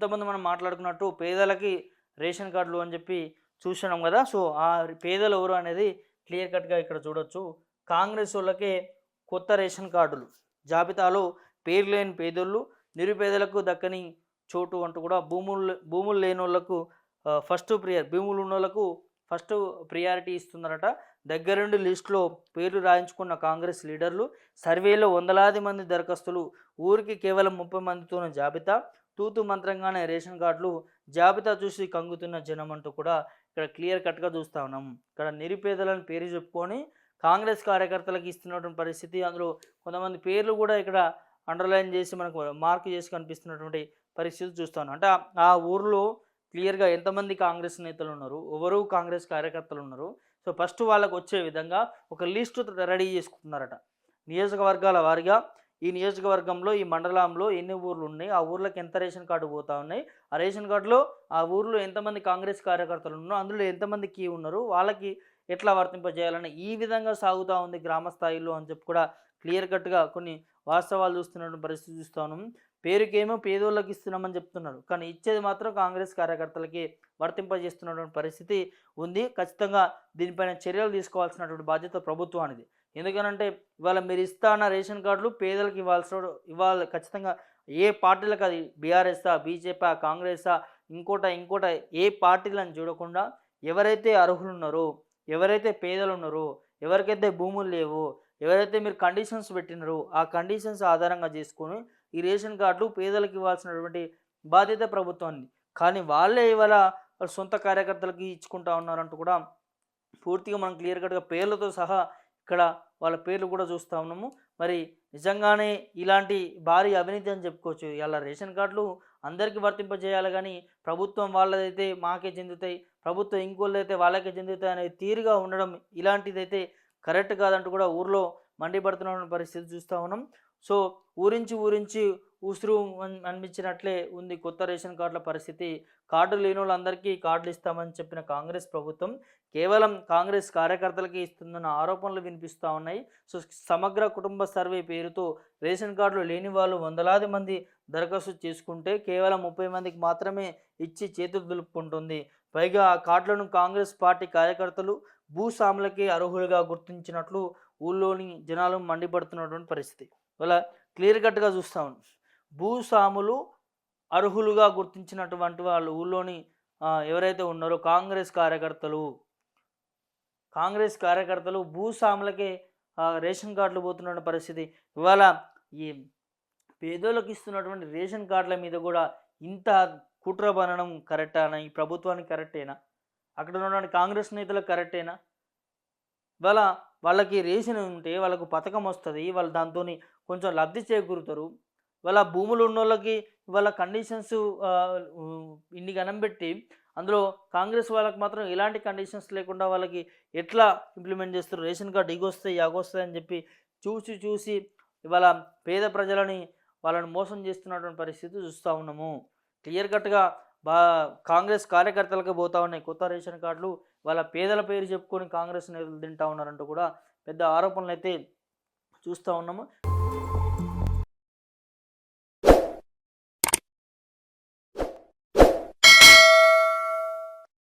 ఇంతకుముందు మనం మాట్లాడుకున్నట్టు పేదలకి రేషన్ కార్డులు అని చెప్పి చూస్తున్నాం కదా. సో ఆ పేదలు ఎవరు అనేది క్లియర్ కట్గా ఇక్కడ చూడొచ్చు. కాంగ్రెస్ వాళ్ళకే కొత్త రేషన్ కార్డులు జాబితాలో పేరు లేని పేదోళ్ళు, నిరుపేదలకు దక్కని చోటు అంటూ కూడా భూములు లేని వాళ్ళకు భూములు ఉన్న వాళ్ళకు ఫస్ట్ ప్రియారిటీ ఇస్తున్నారట. దగ్గరుండి లిస్టులో పేర్లు రాయించుకున్న కాంగ్రెస్ లీడర్లు, సర్వేలో వందలాది మంది దరఖాస్తులు, ఊరికి కేవలం 30 మందితోన జాబితా, తూతు మంత్రంగానే రేషన్ కార్డులు, జాబితా చూసి కంగుతున్న జనం అంటూ కూడా ఇక్కడ క్లియర్ కట్గా చూస్తూ ఉన్నాం. ఇక్కడ నిరుపేదలను పేరు చెప్పుకొని కాంగ్రెస్ కార్యకర్తలకు ఇస్తున్నటువంటి పరిస్థితి, అందులో కొంతమంది పేర్లు కూడా ఇక్కడ అండర్లైన్ చేసి మనకు మార్క్ చేసి కనిపిస్తున్నటువంటి పరిస్థితి చూస్తాను. అంటే ఆ ఊర్లో క్లియర్గా ఎంతమంది కాంగ్రెస్ నేతలు ఉన్నారు, ఎవరు కాంగ్రెస్ కార్యకర్తలు ఉన్నారు, సో ఫస్ట్ వాళ్ళకు వచ్చే విధంగా ఒక లిస్టు రెడీ చేసుకుంటున్నారట. నియోజకవర్గాల వారిగా ఈ నియోజకవర్గంలో ఈ మండలంలో ఎన్ని ఊర్లు ఉన్నాయి, ఆ ఊర్లకు ఎంత రేషన్ కార్డు పోతా ఉన్నాయి, ఆ రేషన్ కార్డులో ఆ ఊర్లో ఎంతమంది కాంగ్రెస్ కార్యకర్తలు ఉన్నారు, అందులో ఎంతమంది కీ ఉన్నారు, వాళ్ళకి ఎట్లా వర్తింపజేయాలని ఈ విధంగా సాగుతూ ఉంది గ్రామ స్థాయిలో అని చెప్పి కూడా క్లియర్ కట్గా కొన్ని వాస్తవాలు చూస్తున్నటువంటి పరిస్థితి చూస్తాను. పేరుకేమో పేదోళ్ళకి ఇస్తున్నామని చెప్తున్నారు, కానీ ఇచ్చేది మాత్రం కాంగ్రెస్ కార్యకర్తలకి వర్తింపజేస్తున్నటువంటి పరిస్థితి ఉంది. ఖచ్చితంగా దీనిపైన చర్యలు తీసుకోవాల్సినటువంటి బాధ్యత ప్రభుత్వానిది. ఎందుకనంటే ఇవాళ మీరు ఇస్తాన్న రేషన్ కార్డులు పేదలకు ఇవ్వాలి ఖచ్చితంగా. ఏ పార్టీలకు, అది బీఆర్ఎస్ఆ, బీజేపీ, కాంగ్రెసా, ఇంకోట ఏ పార్టీలను చూడకుండా ఎవరైతే అర్హులు ఉన్నారో, ఎవరైతే పేదలు ఉన్నారో, ఎవరికైతే భూములు లేవో, ఎవరైతే మీరు కండిషన్స్ పెట్టినారో ఆ కండిషన్స్ ఆధారంగా చేసుకొని ఈ రేషన్ కార్డులు పేదలకు ఇవ్వాల్సినటువంటి బాధ్యత ప్రభుత్వాన్ని. కానీ వాళ్ళే ఇవాళ వాళ్ళ సొంత కార్యకర్తలకి ఇచ్చుకుంటా ఉన్నారంటూ కూడా పూర్తిగా మనం క్లియర్ కట్గా పేర్లతో సహా ఇక్కడ వాళ్ళ పేర్లు కూడా చూస్తూ ఉన్నాము. మరి నిజంగానే ఇలాంటి భారీ అవినీతి అని చెప్పుకోవచ్చు. ఇలా రేషన్ కార్డులు అందరికీ వర్తింపజేయాలి, కానీ ప్రభుత్వం వాళ్ళదైతే మాకే చెందుతాయి, ప్రభుత్వం ఇంకోళ్ళైతే వాళ్ళకే చెందుతాయి అనే తీరుగా ఉండడం ఇలాంటిదైతే కరెక్ట్ కాదంటూ కూడా ఊర్లో మండిపడుతున్న పరిస్థితి చూస్తూ ఉన్నాం. సో ఊరించి ఉసురు అనిపించినట్లే ఉంది కొత్త రేషన్ కార్డుల పరిస్థితి. కార్డు లేని వాళ్ళందరికీ కార్డులు ఇస్తామని చెప్పిన కాంగ్రెస్ ప్రభుత్వం కేవలం కాంగ్రెస్ కార్యకర్తలకి ఇస్తుందన్న ఆరోపణలు వినిపిస్తూ ఉన్నాయి. సో సమగ్ర కుటుంబ సర్వే పేరుతో రేషన్ కార్డులు లేని వాళ్ళు వందలాది మంది దరఖాస్తు చేసుకుంటే కేవలం 30 మందికి మాత్రమే ఇచ్చి చేతులు దులుపుకుంటుంది. పైగా ఆ కార్డులను కాంగ్రెస్ పార్టీ కార్యకర్తలు భూస్వాములకే అర్హులుగా గుర్తించినట్లు ఊళ్ళోని జనాలు మండిపడుతున్నటువంటి పరిస్థితి. ఇలా క్లియర్ కట్గా చూస్తాం. భూస్వాములు అర్హులుగా గుర్తించినటువంటి వాళ్ళు ఊళ్ళోని ఎవరైతే ఉన్నారో కాంగ్రెస్ కార్యకర్తలు భూస్వాములకే రేషన్ కార్డులు పోతున్న పరిస్థితి. ఇవాళ ఈ పేదోళ్ళకి ఇస్తున్నటువంటి రేషన్ కార్డుల మీద కూడా ఇంత కుట్ర బనడం కరెక్టేనా? ఈ ప్రభుత్వానికి కరెక్టేనా? అక్కడ ఉన్నటువంటి కాంగ్రెస్ నేతలకు కరెక్టేనా? ఇవాళ వాళ్ళకి రేషన్ ఉంటే వాళ్ళకు పథకం వస్తుంది, వాళ్ళు దాంతో కొంచెం లబ్ధి చేకూరుతారు. ఇవాళ భూములు ఉన్న వాళ్ళకి ఇవాళ కండిషన్స్ ఇన్ని గణం పెట్టి అందులో కాంగ్రెస్ వాళ్ళకి మాత్రం ఎలాంటి కండిషన్స్ లేకుండా వాళ్ళకి ఎట్లా ఇంప్లిమెంట్ చేస్తారు, రేషన్ కార్డు ఇగొస్తాయి అగొస్తాయి అని చెప్పి చూసి ఇవాళ పేద ప్రజలని వాళ్ళని మోసం చేస్తున్నటువంటి పరిస్థితి చూస్తూ ఉన్నాము. క్లియర్ కట్గా కాంగ్రెస్ కార్యకర్తలకు పోతా ఉన్నాయి కొత్త రేషన్ కార్డులు. వాళ్ళ పేదల పేరు చెప్పుకొని కాంగ్రెస్ నేతలు తింటా ఉన్నారంటూ కూడా పెద్ద ఆరోపణలు అయితే చూస్తూ ఉన్నాము.